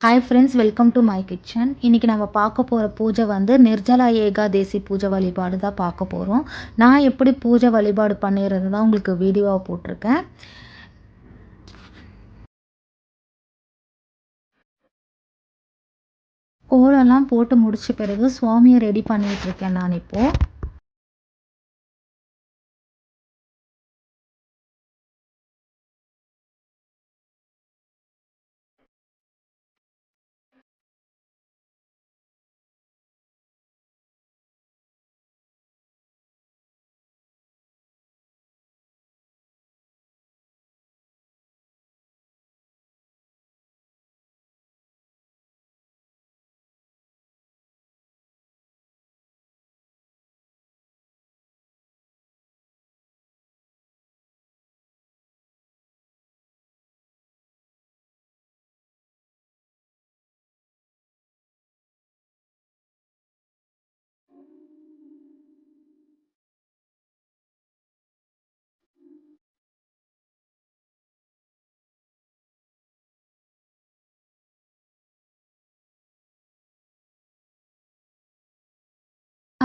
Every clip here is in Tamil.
Hi friends, welcome to my kitchen. இன்றைக்கி நம்ம பார்க்க போகிற பூஜை வந்து நிர்ஜலா ஏகாதேசி பூஜை வழிபாடு தான் பார்க்க போகிறோம். நான் எப்படி பூஜை வழிபாடு பண்ணிடுறது தான் உங்களுக்கு வீடியோவாக போட்டிருக்கேன். கோலம்லாம் போட்டு முடிச்ச பிறகு சுவாமியை ரெடி பண்ணிகிட்டு இருக்கேன் நான் இப்போது.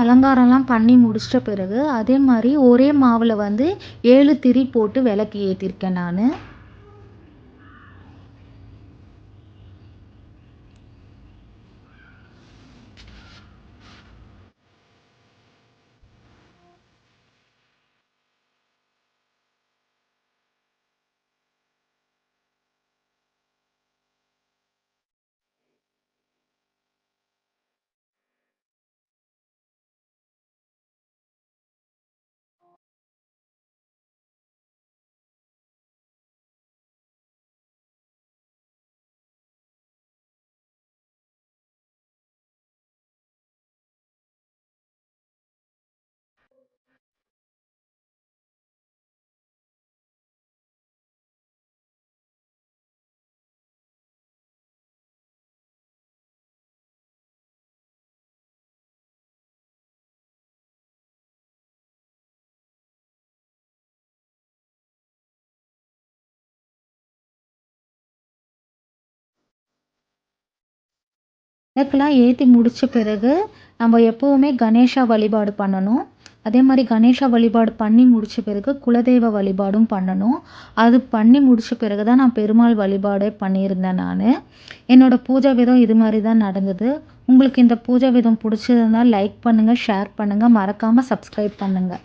அலங்காரம்லாம் பண்ணி முடிச்சிட்ட பிறகு அதே மாதிரி ஒரே மாவில் வந்து 7 திரி போட்டு விளக்கு ஏற்றிருக்கேன் நான். விளக்கெல்லாம் ஏற்றி முடித்த பிறகு நம்ம எப்போவுமே கணேஷா வழிபாடு பண்ணணும். அதே மாதிரி கணேஷா வழிபாடு பண்ணி முடித்த பிறகு குலதெய்வ வழிபாடும் பண்ணணும். அது பண்ணி முடித்த பிறகு தான் நான் பெருமாள் வழிபாடே பண்ணியிருந்தேன் நான். என்னோடய பூஜை விதம் இது மாதிரி தான் நடந்தது. உங்களுக்கு இந்த பூஜை விதம் பிடிச்சிருந்தால் லைக் பண்ணுங்கள், ஷேர் பண்ணுங்கள், மறக்காமல் சப்ஸ்கிரைப் பண்ணுங்கள்.